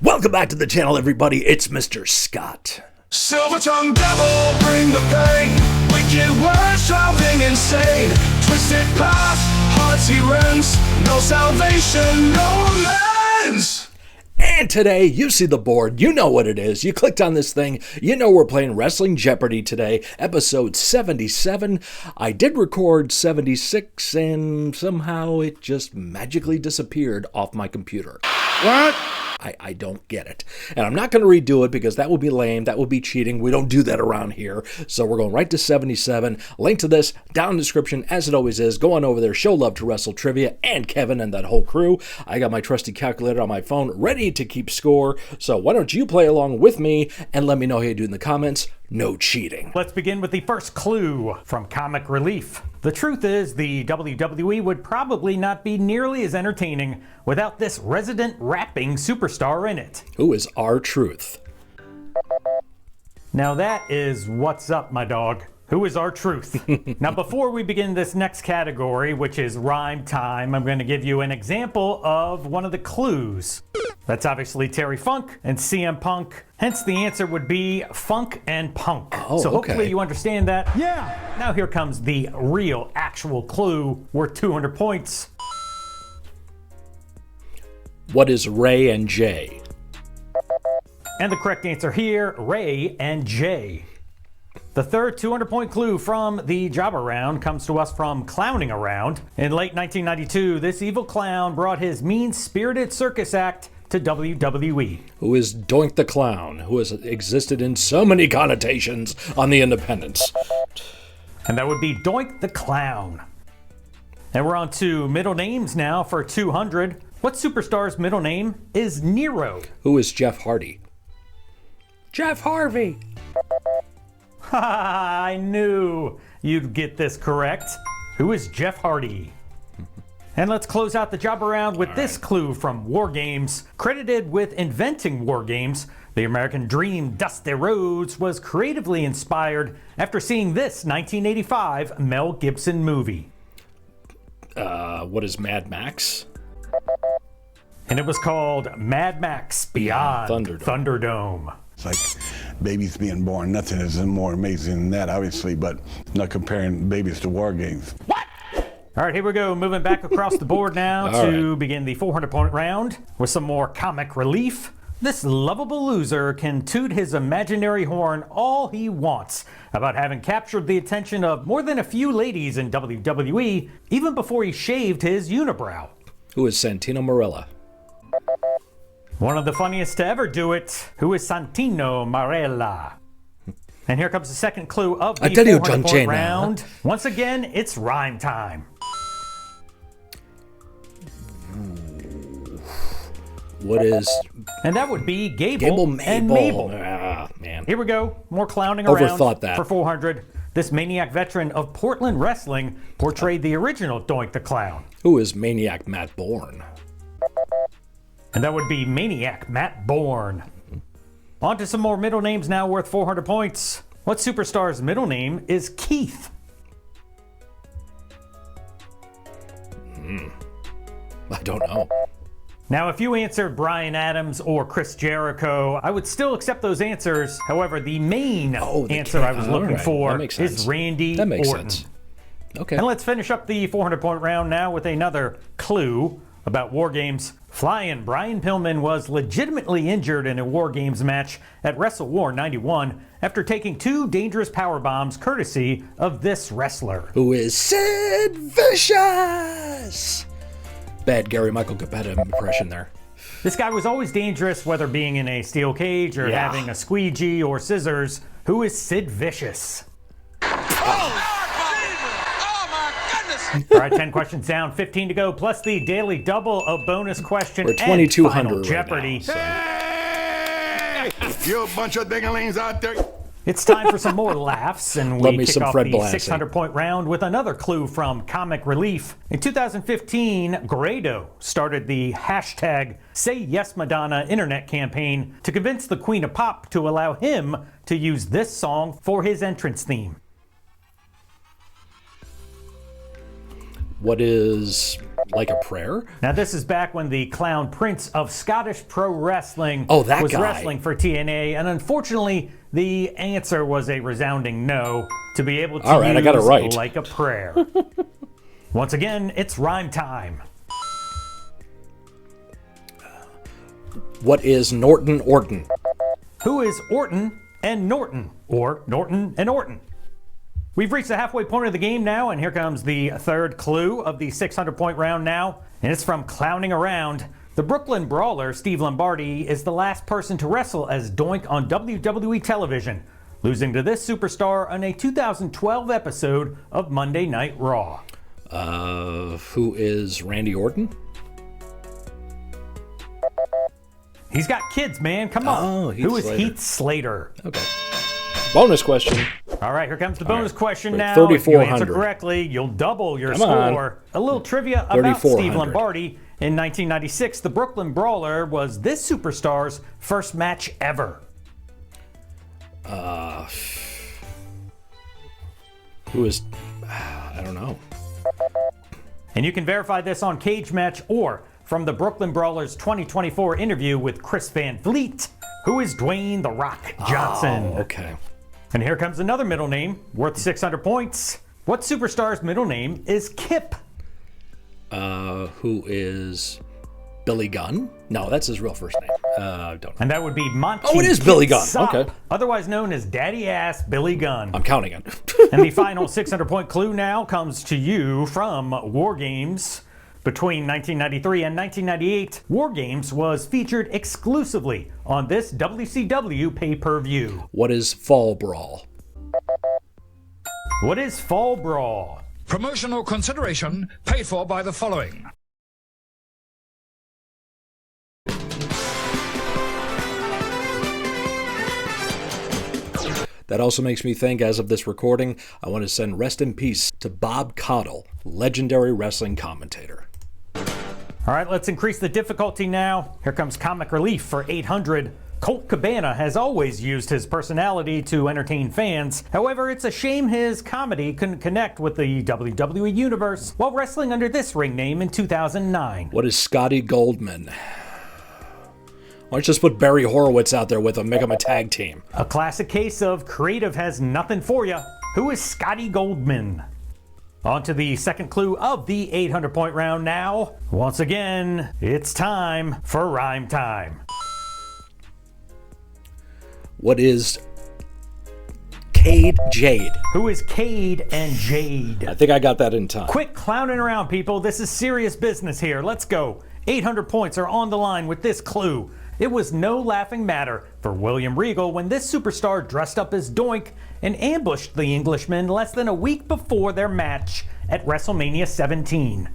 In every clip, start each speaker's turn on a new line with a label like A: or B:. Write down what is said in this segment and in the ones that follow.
A: Welcome back to the channel, everybody. It's Mr. Scott.
B: Silver-tongued devil, bring the pain. Wicked words driving insane. Twisted path, hearts he rends. No salvation, no amends.
A: And today, you see the board, you know what it is. You clicked on this thing, you know we're playing Wrestling Jeopardy today, episode 77. I did record 76, and somehow it just magically disappeared off my computer.
B: What?
A: I don't get it. And I'm not going to redo it because that would be lame. That would be cheating. We don't do that around here. So we're going right to 77. Link to this down in the description, as it always is. Go on over there. Show love to Wrestle Trivia and Kevin and that whole crew. I got my trusty calculator on my phone ready to keep score. So why don't you play along with me and let me know how you do in the comments. No cheating.
C: Let's begin with the first clue from Comic Relief. The truth is, the WWE would probably not be nearly as entertaining without this resident rapping superstar in it.
A: Who is R-Truth?
C: Now that is what's up, my dog. Who is R-Truth? Now before we begin this next category, which is rhyme time, I'm going to give you an example of one of the clues. That's obviously Terry Funk and CM Punk. Hence the answer would be Funk and Punk.
A: Oh,
C: so hopefully
A: okay.
C: you understand that. Yeah. Now here comes the real actual clue worth 200 points.
A: What is Ray and Jay?
C: And the correct answer here, Ray and Jay. The third 200-point clue from the Jobber Round comes to us from Clowning Around. In late 1992, this evil clown brought his mean-spirited circus act to WWE.
A: Who is Doink the Clown, who has existed in so many connotations on the Independents.
C: And that would be Doink the Clown. And we're on to middle names now for 200. What superstar's middle name is Nero?
A: Who is Jeff Hardy? Jeff Harvey!
C: I knew you'd get this correct. Who is Jeff Hardy? And let's close out the job around with this clue from Wargames. Credited with inventing Wargames, the American Dream Dusty Rhodes was creatively inspired after seeing this 1985 Mel Gibson movie.
A: What is Mad Max?
C: And it was called Mad Max Beyond Thunderdome.
D: It's like babies being born. Nothing is more amazing than that, obviously, but not comparing babies to war games.
C: What? All right, here we go. Moving back across the board now to begin the 400-point round with some more comic relief. This lovable loser can toot his imaginary horn all he wants about having captured the attention of more than a few ladies in WWE, even before he shaved his unibrow.
A: Who is Santino Marella?
C: One of the funniest to ever do it. Who is Santino Marella? And here comes the second clue of the 400-point round. Once again, it's rhyme time.
A: What is...
C: And that would be Gable and Mabel.
A: Ah, man.
C: Here we go. More clowning around
A: Overthought that.
C: for 400. This maniac veteran of Portland wrestling portrayed the original Doink the Clown.
A: Who is Maniac Matt Bourne?
C: And that would be Maniac Matt Bourne. On to some more middle names now worth 400 points. What superstar's middle name is Keith?
A: I don't know.
C: Now, if you answered Bryan Adams or Chris Jericho, I would still accept those answers. However, the main answer I was looking for is Randy
A: That makes
C: Orton.
A: sense. Okay.
C: And let's finish up the 400-point round now with another clue about War Games. Flying Brian Pillman was legitimately injured in a War Games match at Wrestle War 91 after taking 2 dangerous power bombs courtesy of this wrestler.
A: Who is Sid Vicious? Bad Gary Michael Capetta impression there.
C: This guy was always dangerous, whether being in a steel cage or having a squeegee or scissors. Who is Sid Vicious? All right, 10 questions down, 15 to go, plus the daily double of bonus question
A: We're
C: and
A: 2,200
C: final
A: right
C: Jeopardy.
A: now, so.
D: Hey! You a bunch of dingalings out there.
C: It's time for some more laughs, and
A: Love
C: we
A: me
C: kick
A: some
C: off
A: Fred
C: the
A: Blassie.
C: 600-point round with another clue from Comic Relief. In 2015, Grado started the hashtag #SayYesMadonna internet campaign to convince the Queen of Pop to allow him to use this song for his entrance theme.
A: What is like a prayer?
C: Now, this is back when the Clown Prince of Scottish Pro Wrestling
A: that
C: was
A: guy.
C: wrestling for TNA, and unfortunately, the answer was a resounding no to be able to
A: All right,
C: use
A: I got it right.
C: like a prayer. Once again, it's rhyme time.
A: What is Norton Orton?
C: Who is Orton and Norton, or Norton and Orton? We've reached the halfway point of the game now, and here comes the third clue of the 600-point round now, and it's from Clowning Around. The Brooklyn Brawler, Steve Lombardi, is the last person to wrestle as Doink on WWE television, losing to this superstar on a 2012 episode of Monday Night Raw.
A: Who is Randy Orton?
C: He's got kids, man. Come on.
A: Oh, Heath
C: Who is
A: Slater.
C: Heath Slater?
A: Okay. Bonus question.
C: All right, here comes the bonus question now.
A: 3,400.
C: If you answer correctly, you'll double your
A: Come on.
C: score. A little trivia about Steve
A: 3,400.
C: Lombardi. In 1996, the Brooklyn Brawler was this superstar's first match ever.
A: Who is... I don't know.
C: And you can verify this on Cage Match or from the Brooklyn Brawler's 2024 interview with Chris Van Vliet, who is Dwayne The Rock Johnson.
A: Oh, okay.
C: And here comes another middle name worth 600 points. What superstar's middle name is Kip?
A: Who is Billy Gunn? No, that's his real first name. I don't know.
C: And that would be Monty.
A: Oh, it is Billy Gunn.
C: Kitsap,
A: Okay.
C: Otherwise known as Daddy Ass Billy Gunn.
A: I'm counting it.
C: And the final 600-point clue now comes to you from Wargames. Between 1993 and 1998, Wargames was featured exclusively on this WCW pay-per-view.
A: What is Fall Brawl?
C: What is Fall Brawl?
B: Promotional consideration paid for by the following.
A: That also makes me think, as of this recording, I want to send rest in peace to Bob Caudle, legendary wrestling commentator.
C: All right, let's increase the difficulty now. Here comes Comic Relief for 800. Colt Cabana has always used his personality to entertain fans. However, it's a shame his comedy couldn't connect with the WWE Universe while wrestling under this ring name in 2009.
A: What is Scotty Goldman? Why don't you just put Barry Horowitz out there with him, make him a tag team?
C: A classic case of creative has nothing for you. Who is Scotty Goldman? On to the second clue of the 800-point round now. Once again, it's time for rhyme time.
A: What is Cade Jade?
C: Who is Cade and Jade?
A: I think I got that in time.
C: Quit clowning around, people. This is serious business here. Let's go. 800 points are on the line with this clue. It was no laughing matter for William Regal when this superstar dressed up as Doink and ambushed the Englishman less than a week before their match at WrestleMania 17.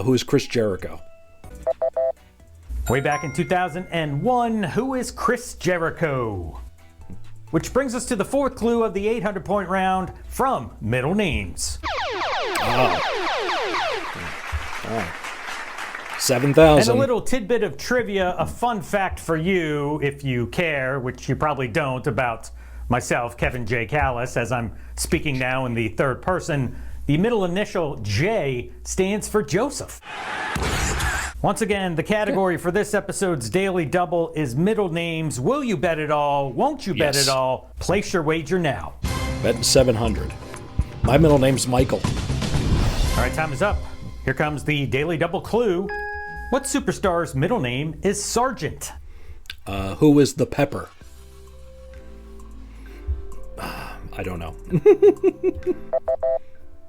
A: Who is Chris Jericho?
C: Way back in 2001, who is Chris Jericho? Which brings us to the fourth clue of the 800-point round from Middle Names.
A: Oh. 7,000.
C: And a little tidbit of trivia, a fun fact for you, if you care, which you probably don't, about myself, Kevin J. Callis, as I'm speaking now in the third person. The middle initial J stands for Joseph. Once again, the category for this episode's Daily Double is middle names. Will you bet it all? Won't you bet
A: Yes.
C: it all? Place your wager now.
A: Bet 700. My middle name's Michael.
C: All right, time is up. Here comes the Daily Double clue. What superstar's middle name is Sergeant?
A: Who is the Pepper? I don't know.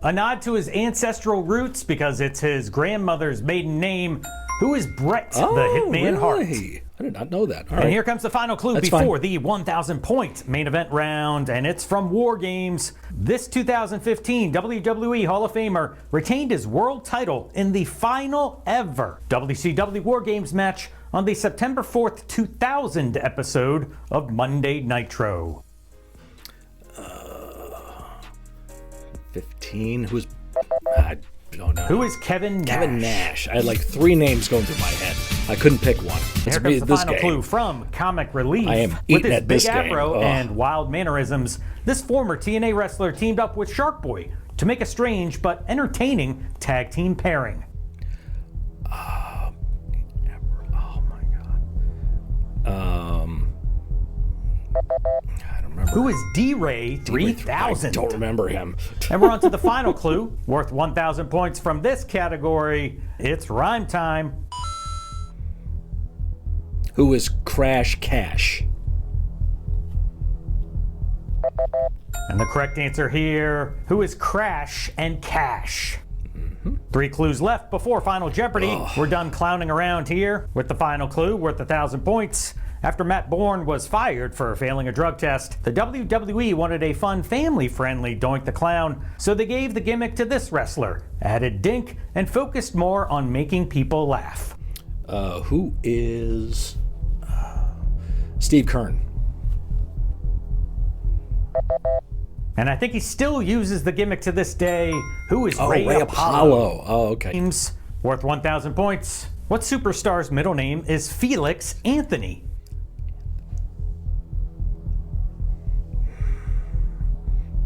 C: A nod to his ancestral roots because it's his grandmother's maiden name. Who is Bret the Hitman Hart?
A: really? I did not know that. All
C: And
A: right.
C: here comes the final clue
A: That's
C: before
A: fine.
C: the 1,000-point main event round, and it's from Wargames. This 2015 WWE Hall of Famer retained his world title in the final ever WCW Wargames match on the September 4th, 2000 episode of Monday Nitro.
A: 15. Who's... I don't know.
C: Who is Kevin Nash?
A: Kevin Nash. I had like 3 names going through my head. I couldn't pick one.
C: Here comes the final clue from Comic Relief.
A: I am
C: With
A: eating
C: his
A: at this
C: big
A: game.
C: afro
A: Ugh.
C: and wild mannerisms, this former TNA wrestler teamed up with Shark Boy to make a strange but entertaining tag team pairing.
A: Oh my God. I don't remember.
C: Who is D-Ray 3000?
A: I don't remember him.
C: And we're on to the final clue, worth 1,000 points from this category. It's rhyme time.
A: Who is Crash Cash?
C: And the correct answer here, who is Crash and Cash? 3 clues left before Final Jeopardy. We're done clowning around here with the final clue worth 1,000 points. After Matt Bourne was fired for failing a drug test, the WWE wanted a fun, family-friendly Doink the Clown, so they gave the gimmick to this wrestler, added Dink, and focused more on making people laugh.
A: Who is Steve Kern?
C: And I think he still uses the gimmick to this day. Who is Ray
A: Apollo. Oh, okay.
C: Games worth 1,000 points. What superstar's middle name is Felix Anthony?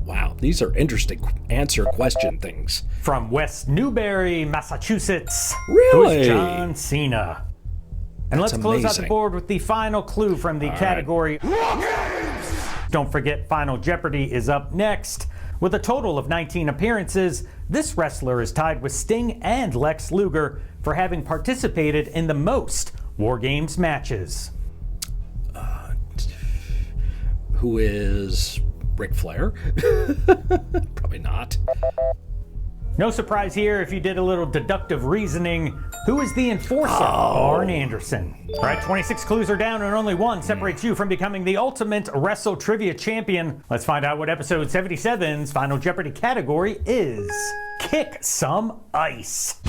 A: Wow, these are interesting answer question things.
C: From West Newbury, Massachusetts.
A: Really?
C: Who is John Cena? And let's close out the
A: amazing.
C: board with the final clue from the category. Don't forget, Final Jeopardy is up next. With a total of 19 appearances, this wrestler is tied with Sting and Lex Luger for having participated in the most Wargames matches.
A: Who is Ric Flair? Probably not.
C: No surprise here if you did a little deductive reasoning. Who is the enforcer? Arn Anderson. All right, 26 clues are down and only one separates you from becoming the ultimate Wrestle Trivia champion. Let's find out what episode 77's Final Jeopardy category is. Kick some ice.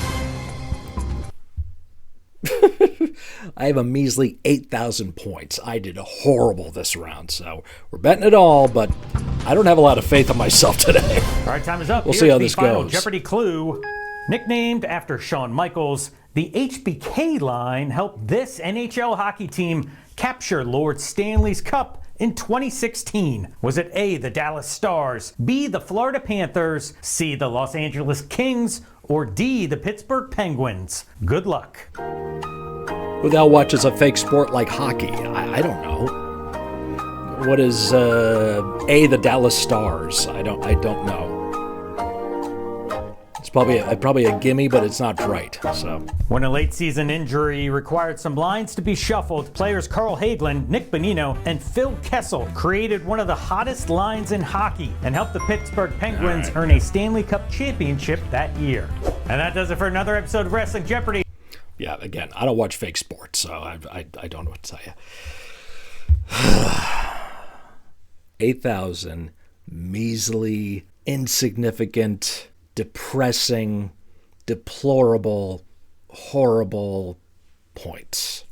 A: I have a measly 8,000 points. I did horrible this round, so we're betting it all, but I don't have a lot of faith in myself today.
C: All right, time is up.
A: We'll
C: Here's
A: see how
C: the
A: this
C: Final
A: goes.
C: Jeopardy clue. Nicknamed after Shawn Michaels, the HBK line helped this NHL hockey team capture Lord Stanley's Cup in 2016. Was it A, the Dallas Stars, B, the Florida Panthers, C, the Los Angeles Kings, or D, the Pittsburgh Penguins? Good luck.
A: Who the hell watches a fake sport like hockey? I don't know. What is A, the Dallas Stars? I don't know. It's probably a gimme, but it's not right. So
C: When a late season injury required some lines to be shuffled, players Carl Hagelin, Nick Bonino, and Phil Kessel created one of the hottest lines in hockey and helped the Pittsburgh Penguins earn a Stanley Cup championship that year. And that does it for another episode of Wrestling Jeopardy!
A: yeah, again, I don't watch fake sports, so I don't know what to tell you. 8,000 measly, insignificant, depressing, deplorable, horrible points.